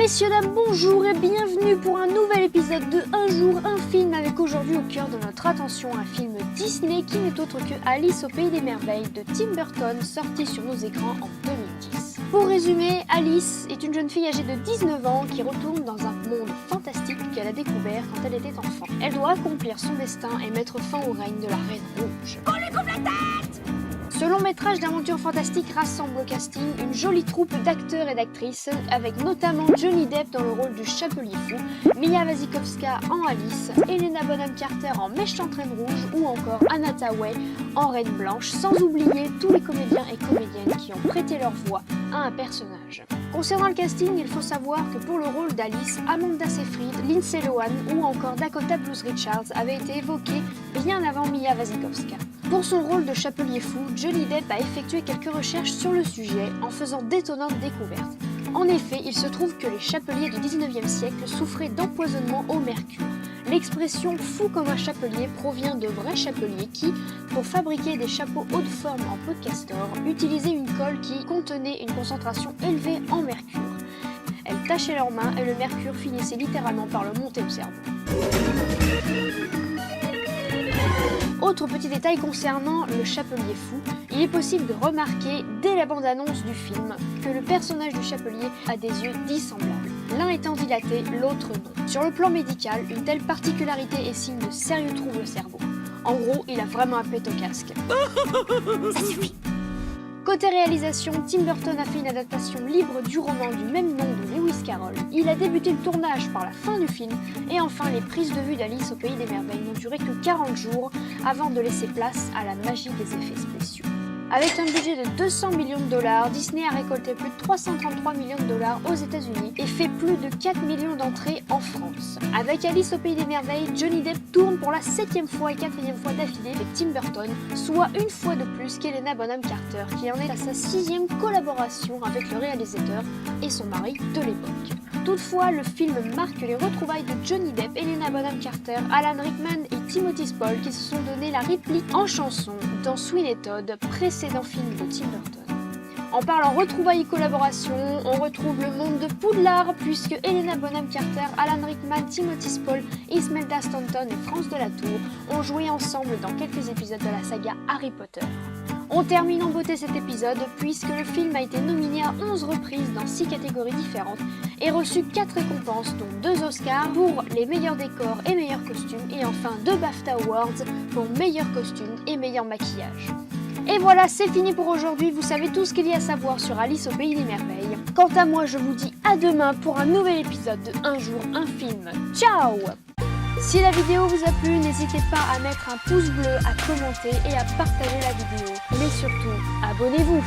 Messieurs, dames, bonjour et bienvenue pour un nouvel épisode de Un jour, un film, avec aujourd'hui au cœur de notre attention un film Disney qui n'est autre que Alice au Pays des Merveilles de Tim Burton, sorti sur nos écrans en 2010. Pour résumer, Alice est une jeune fille âgée de 19 ans qui retourne dans un monde fantastique qu'elle a découvert quand elle était enfant. Elle doit accomplir son destin et mettre fin au règne de la Reine Rouge. On lui coupe la tête! Ce long métrage d'aventure fantastique rassemble au casting une jolie troupe d'acteurs et d'actrices, avec notamment Johnny Depp dans le rôle du Chapelier Fou, Mia Wasikowska en Alice, Helena Bonham Carter en Méchante Reine Rouge ou encore Anna Hathaway en Reine Blanche, sans oublier tous les comédiens et comédiennes qui ont prêté leur voix à un personnage. Concernant le casting, il faut savoir que pour le rôle d'Alice, Amanda Seyfried, Lindsay Lohan ou encore Dakota Blues Richards avaient été évoqués bien avant Mia Wasikowska. Pour son rôle de Chapelier Fou, Johnny Depp a effectué quelques recherches sur le sujet en faisant d'étonnantes découvertes. En effet, il se trouve que les chapeliers du 19e siècle souffraient d'empoisonnement au mercure. L'expression « fou comme un chapelier » provient de vrais chapeliers qui, pour fabriquer des chapeaux haut de forme en peau de castor, utilisaient une colle qui contenait une concentration élevée en mercure. Elles tachaient leurs mains et le mercure finissait littéralement par le monter au cerveau. Autre petit détail concernant le Chapelier Fou, il est possible de remarquer dès la bande-annonce du film que le personnage du chapelier a des yeux dissemblables, l'un étant dilaté, l'autre non. Sur le plan médical, une telle particularité est signe de sérieux troubles au cerveau. En gros, il a vraiment un pet au casque. Ça suffit. Côté réalisation, Tim Burton a fait une adaptation libre du roman du même nom de Lewis Carroll. Il a débuté le tournage par la fin du film et enfin les prises de vue d'Alice au Pays des Merveilles n'ont duré que 40 jours avant de laisser place à la magie des effets spéciaux. Avec un budget de 200 millions de dollars, Disney a récolté plus de 333 millions de dollars aux États-Unis et fait plus de 4 millions d'entrées en France. Avec Alice au Pays des Merveilles, Johnny Depp tourne pour la 7e fois et 4e fois d'affilée avec Tim Burton, soit une fois de plus qu'Helena Bonham Carter, qui en est à sa 6e collaboration avec le réalisateur et son mari de l'époque. Toutefois, le film marque les retrouvailles de Johnny Depp, Helena Bonham Carter, Alan Rickman et Timothy Spall qui se sont donné la réplique en chanson dans Sweeney Todd, précédent film de Tim Burton. En parlant retrouvailles et collaboration, on retrouve le monde de Poudlard puisque Helena Bonham Carter, Alan Rickman, Timothy Spall, Imelda Staunton et France Delatour ont joué ensemble dans quelques épisodes de la saga Harry Potter. On termine en beauté cet épisode puisque le film a été nominé à 11 reprises dans 6 catégories différentes et reçu 4 récompenses dont 2 Oscars pour les meilleurs décors et meilleurs costumes et enfin 2 BAFTA Awards pour meilleurs costumes et meilleur maquillage. Et voilà, c'est fini pour aujourd'hui, vous savez tout ce qu'il y a à savoir sur Alice au Pays des Merveilles. Quant à moi, je vous dis à demain pour un nouvel épisode de Un jour, un film. Ciao! Si la vidéo vous a plu, n'hésitez pas à mettre un pouce bleu, à commenter et à partager la vidéo. Mais surtout, abonnez-vous!